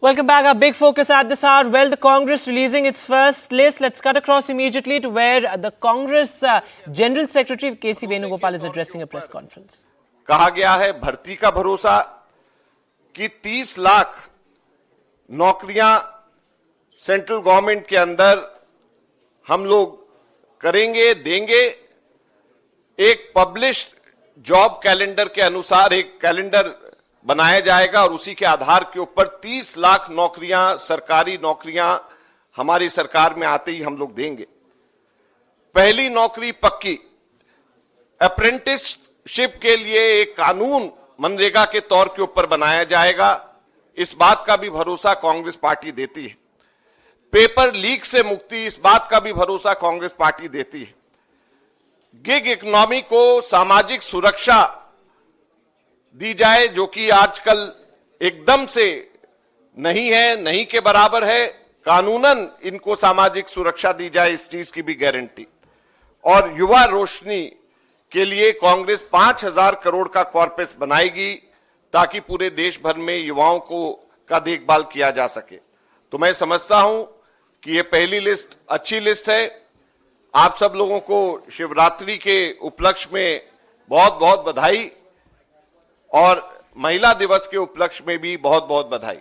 Welcome back. Our big focus at this hour. Well, the Congress releasing its first list. Let's cut across immediately to where the Congress General Secretary K.C. Venugopal is addressing a press conference. कहा गया है भर्ती का भरोसा कि 30 लाख नौकरियां central government के अंदर हम लोग करेंगे, देंगे। एक पब्लिश्ड जॉब कैलेंडर के अनुसार एक कैलेंडर बनाया जाएगा और उसी के आधार के ऊपर 30 लाख नौकरियां, सरकारी नौकरियां हमारी सरकार में आते ही हम लोग देंगे। पहली नौकरी पक्की, अप्रेंटिसशिप के लिए एक कानून मनरेगा के तौर के ऊपर बनाया जाएगा। इस बात का भी भरोसा कांग्रेस पार्टी देती है। पेपर लीक से मुक्ति, इस बात का भी भरोसा कांग्रेस पार्टी देती है। गिग इकोनॉमी को सामाजिक सुरक्षा दी जाए, जो कि आजकल एकदम से नहीं है, नहीं के बराबर है। कानूनन इनको सामाजिक सुरक्षा दी जाए, इस चीज की भी गारंटी। और युवा रोशनी के लिए कांग्रेस 5,000 करोड़ का कॉर्पस बनाएगी ताकि पूरे देश भर में युवाओं का देखभाल किया जा सके। तो मैं समझता हूं कि ये पहली लिस्ट अच्छी लिस्ट है। आप सब लोगों को शिवरात्रि के उपलक्ष्य में बहुत बहुत बधाई और महिला दिवस के उपलक्ष्य में भी बहुत बहुत बधाई।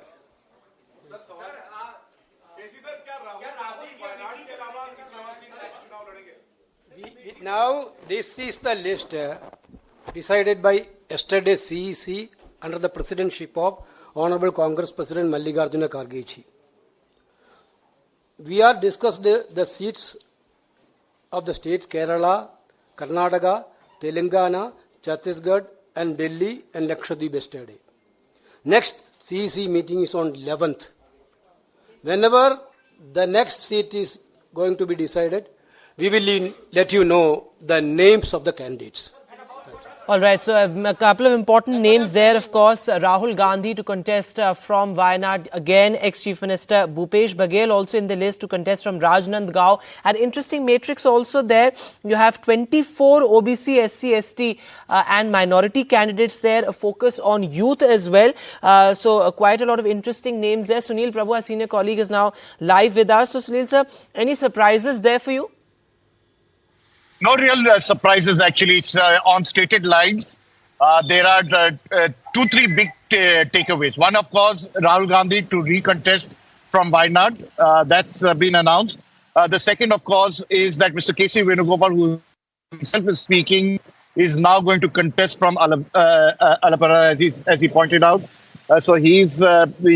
Now this is the list decided by yesterday CEC under the presidency of Honorable Congress President Mallikarjuna Kharge ji. We are discussed the seats of the states Kerala, Karnataka, Telangana, Chhattisgarh and Delhi and Lakshadweep yesterday. Next CEC meeting is on 11th. Whenever the next seat is going to be decided, we will let you know the names of the candidates. All right, so a couple of important names there, of course. Rahul Gandhi to contest from Wayanad. Again, ex-Chief Minister Bhupesh Baghel also in the list to contest from Rajnandgaon. An interesting matrix also there. You have 24 OBC, SC, ST and minority candidates there. A focus on youth as well. So quite a lot of interesting names there. Sunil Prabhu, our senior colleague, is now live with us. So Sunil sir, any surprises there for you? No real surprises, actually. It's on stated lines. There are 2-3 big takeaways. One, of course, Rahul Gandhi to recontest from Wayanad. That's been announced. The second, of course, is that Mr. K.C. Venugopal, who himself is speaking, is now going to contest from Alappuzha, as he pointed out. So he's back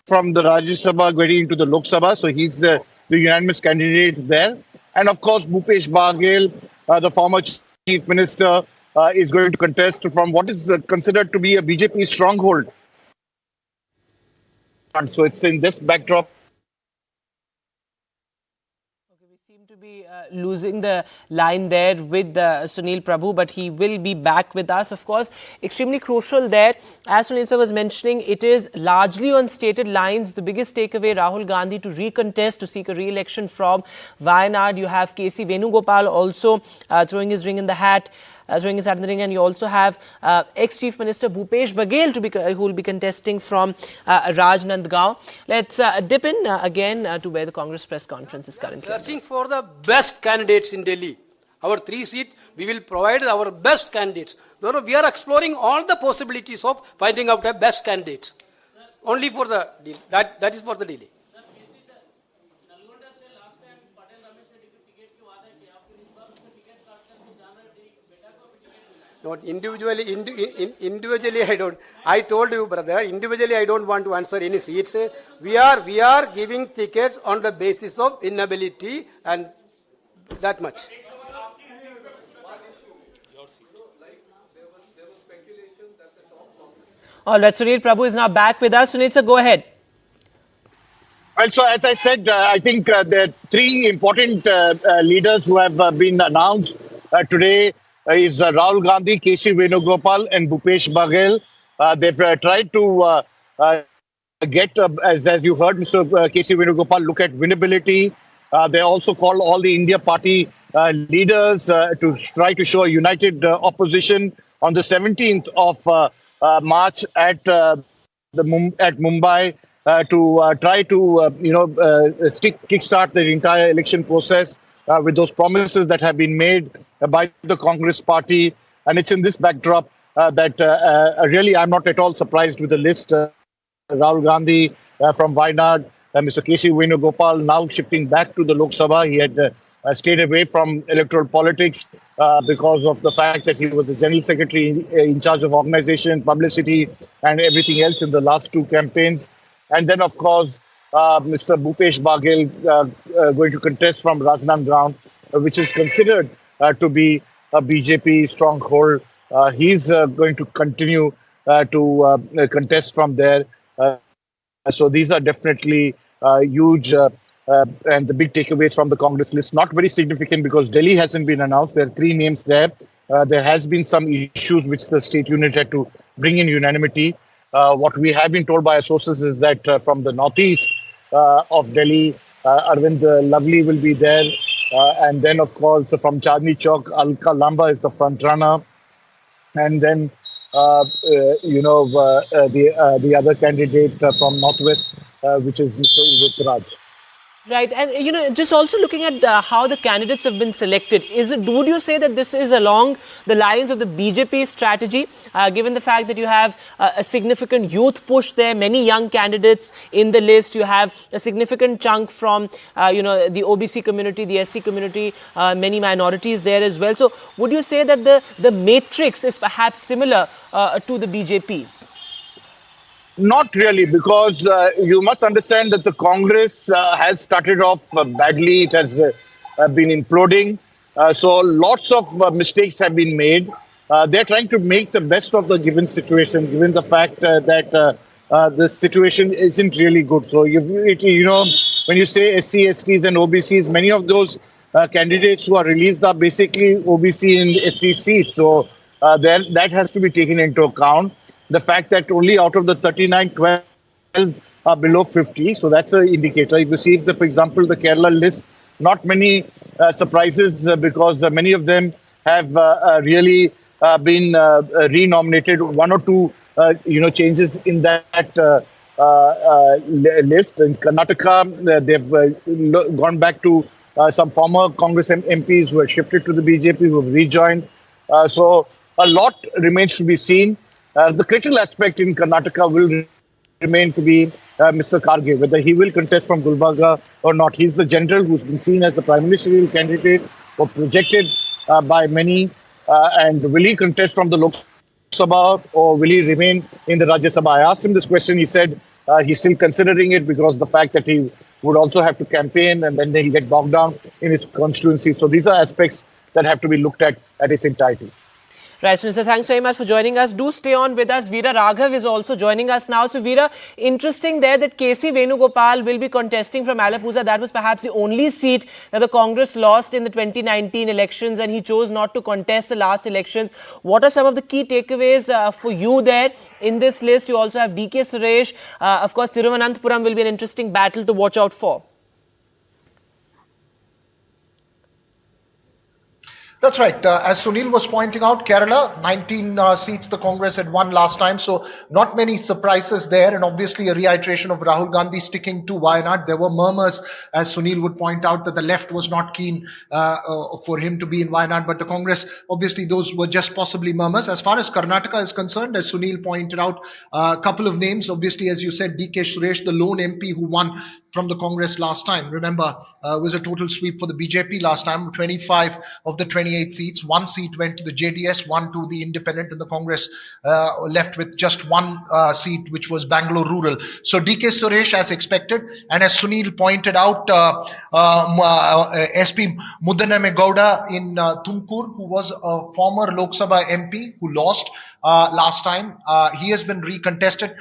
from the Rajya Sabha getting into the Lok Sabha. So he's the unanimous candidate there. And of course, Bhupesh Baghel, the former chief minister, is going to contest from what is considered to be a BJP stronghold. And so it's in this backdrop. We seem to be losing the line there with Sunil Prabhu, but he will be back with us. Of course, extremely crucial there. As Sunil sir was mentioning, it is largely on stated lines. The biggest takeaway, Rahul Gandhi to recontest, to seek a re-election from Wayanad. You have K.C. Venugopal also throwing his ring in the hat. Throwing his hat in the ring, and you also have ex-Chief Minister Bhupesh Baghel who will be contesting from Rajnandgaon. Let's dip in again to where the Congress press conference is currently. Searching for the best candidates in Delhi. Our 3 seats, we will provide our best candidates. We are exploring all the possibilities of finding out the best candidates. Only for the that is for the delay. Not individually, individually I don't. I told you, brother, individually I don't want to answer any seats. We are giving tickets on the basis of inability, and that much. All right, Sunil Prabhu is now back with us. Sunil sir, go ahead. Well, so as I said, I think there are 3 important leaders who have been announced today. Is Rahul Gandhi, K.C. Venugopal and Bhupesh Baghel. They've tried to get, as you heard, Mr. K.C. Venugopal, look at winnability. They also called all the India party leaders to try to show a united opposition on the 17th of March at at Mumbai to try to kickstart the entire election process with those promises that have been made by the Congress party. And it's in this backdrop that really I'm not at all surprised with the list. Rahul Gandhi from Wayanad, Mr. K.C. Venugopal now shifting back to the Lok Sabha. He had stayed away from electoral politics because of the fact that he was the General Secretary in charge of organization, publicity, and everything else in the last two campaigns. And then, of course, Mr. Bhupesh Baghel going to contest from Rajnandgaon, which is considered to be a BJP stronghold. He's going to continue to contest from there. So these are definitely huge and the big takeaways from the Congress list. Not very significant because Delhi hasn't been announced. There are three names there. There has been some issues which the state unit had to bring in unanimity. What we have been told by our sources is that from the northeast of Delhi, Arvind Lovely will be there. And then, of course, from Chandni Chowk, Alka Lamba is the front runner. And then, the other candidate from Northwest, which is Mr. Udit Raj. Right, and just also looking at how the candidates have been selected, would you say that this is along the lines of the BJP strategy, given the fact that you have a significant youth push there, many young candidates in the list, you have a significant chunk from the OBC community, the SC community, many minorities there as well. So, would you say that the matrix is perhaps similar to the BJP? Not really, because you must understand that the Congress has started off badly. It has been imploding. So lots of mistakes have been made. They're trying to make the best of the given situation, given the fact that the situation isn't really good. So, when you say SC, STs and OBCs, many of those candidates who are released are basically OBC and SC seats. So that has to be taken into account. The fact that only out of the 39, 12 are below 50. So that's an indicator. If you see, for example, the Kerala list, not many surprises because many of them have really been renominated. One or two, changes in that list. In Karnataka, they've gone back to some former Congress MPs who have shifted to the BJP, who have rejoined. So a lot remains to be seen. The critical aspect in Karnataka will remain to be Mr. Kharge, whether he will contest from Gulbarga or not. He's the general who's been seen as the prime ministerial candidate or projected by many. And will he contest from the Lok Sabha or will he remain in the Rajya Sabha? I asked him this question. He said he's still considering it because the fact that he would also have to campaign and then he'll get bogged down in his constituency. So these are aspects that have to be looked at its entirety. Right, so thanks very much for joining us. Do stay on with us. Veera Raghav is also joining us now. So, Veera, interesting there that K.C. Venugopal will be contesting from Alappuzha. That was perhaps the only seat that the Congress lost in the 2019 elections, and he chose not to contest the last elections. What are some of the key takeaways for you there in this list? You also have D.K. Suresh. Of course, Thiruvananthapuram will be an interesting battle to watch out for. That's right. As Sunil was pointing out, Kerala, 19 seats the Congress had won last time. So not many surprises there. And obviously a reiteration of Rahul Gandhi sticking to Wayanad. There were murmurs, as Sunil would point out, that the left was not keen for him to be in Wayanad. But the Congress, obviously those were just possibly murmurs. As far as Karnataka is concerned, as Sunil pointed out, a couple of names. Obviously, as you said, D.K. Suresh, the lone MP who won from the Congress last time. Remember, it was a total sweep for the BJP last time. 25 of the 28 seats. One seat went to the JDS, one to the Independent, and the Congress left with just one seat, which was Bangalore Rural. So D.K. Suresh, as expected, and as Sunil pointed out, SP Mudaname Gowda in Tumkur, who was a former Lok Sabha MP who lost last time. He has been recontested.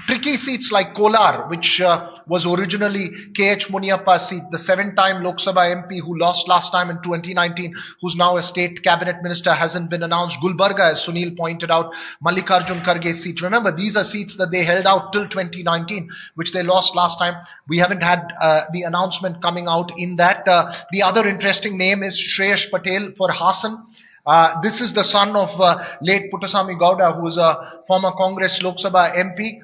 Tricky seats like Kolar, which was originally K.H. Muniappa's seat, the 7-time Lok Sabha MP who lost last time in 2019, who's now a state cabinet minister, hasn't been announced. Gulbarga, as Sunil pointed out, Mallikarjun Kharge's seat. Remember, these are seats that they held out till 2019, which they lost last time. We haven't had the announcement coming out in that. The other interesting name is Shreyash Patel for Hassan. This is the son of late Puttaswamy Gowda, who is a former Congress Lok Sabha MP.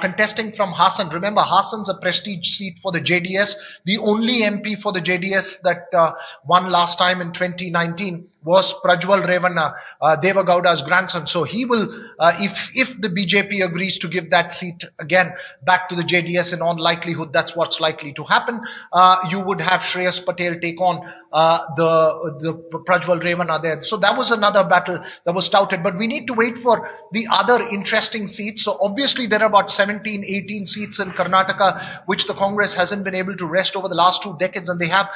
contesting from Hassan. Remember, Hassan's a prestige seat for the JDS. The only MP for the JDS that won last time in 2019 was Prajwal Revanna, Devagowda's grandson. So he will, if the BJP agrees to give that seat again back to the JDS, in all likelihood, that's what's likely to happen. You would have Shreyas Patel take on the Prajwal Revanna there. So that was another battle that was touted. But we need to wait for the other interesting seats. So obviously there are about 17, 18 seats in Karnataka, which the Congress hasn't been able to wrest over the last 2 decades, and they have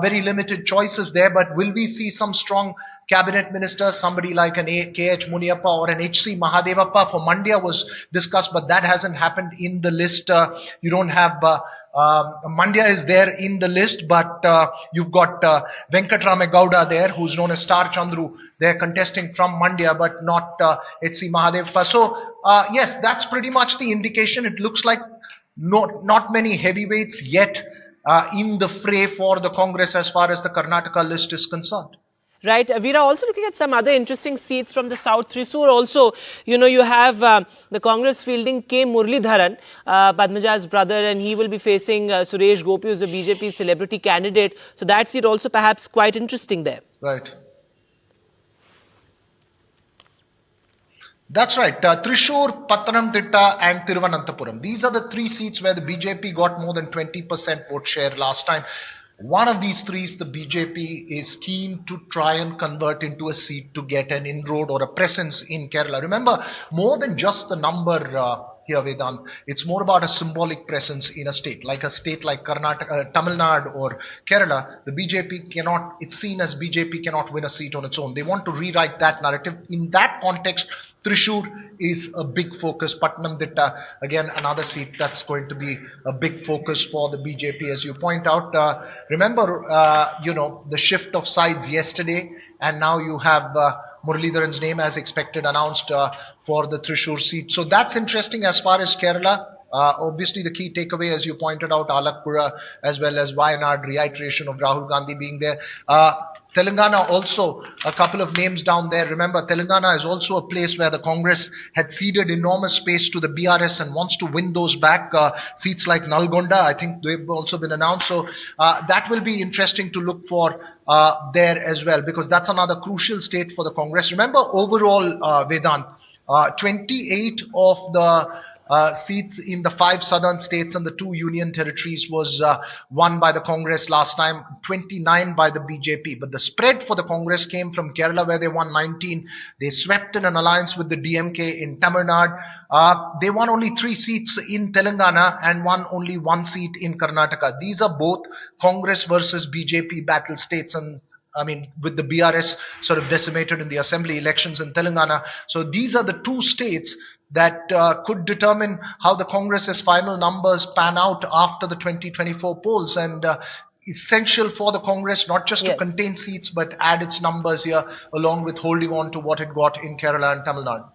very limited choices there. But will we see some strong cabinet ministers, somebody like an K.H. Muniappa or an H.C. Mahadevappa for Mandya was discussed, but that hasn't happened in the list. You don't have Mandya is there in the list, but you've got Venkatrame Gowda there, who's known as Star Chandru. They're contesting from Mandya, but not H.C. Mahadevappa. So yes, that's pretty much the indication. It looks like not many heavyweights yet in the fray for the Congress as far as the Karnataka list is concerned. Right. We are also looking at some other interesting seats from the south. Thrissur also, you have the Congress fielding K. Muralidharan, Padmaja's brother, and he will be facing Suresh Gopi, who's the BJP celebrity candidate. So that seat also perhaps quite interesting there. Right. That's right. Thrissur, Pathanamthitta and Thiruvananthapuram. These are the 3 seats where the BJP got more than 20% vote share last time. One of these 3 the BJP is keen to try and convert into a seat to get an inroad or a presence in Kerala. Remember, more than just the number here, Vedant, it's more about a symbolic presence in a state like Karnataka, Tamil Nadu or Kerala. The BJP cannot, it's seen as BJP cannot win a seat on its own. They want to rewrite that narrative. In that context, Thrissur is a big focus. Pathanamthitta, again, another seat that's going to be a big focus for the BJP, as you point out. Remember, the shift of sides yesterday, and now you have Muralidharan's name as expected announced for the Thrissur seat. So that's interesting as far as Kerala. Obviously, the key takeaway, as you pointed out, Alappuzha as well as Wayanad, reiteration of Rahul Gandhi being there. Telangana also, a couple of names down there. Remember, Telangana is also a place where the Congress had ceded enormous space to the BRS and wants to win those back. Seats like Nalgonda, I think they've also been announced. So that will be interesting to look for there as well, because that's another crucial state for the Congress. Remember, overall, Vedant, 28 of the seats in the 5 southern states and the 2 union territories was won by the Congress last time, 29 by the BJP. But the spread for the Congress came from Kerala, where they won 19. They swept in an alliance with the DMK in Tamil Nadu. They won only 3 seats in Telangana and won only 1 seat in Karnataka. These are both Congress versus BJP battle states, and with the BRS sort of decimated in the assembly elections in Telangana. So these are the 2 states that could determine how the Congress's final numbers pan out after the 2024 polls, and essential for the Congress not just to contain seats but add its numbers here, along with holding on to what it got in Kerala and Tamil Nadu.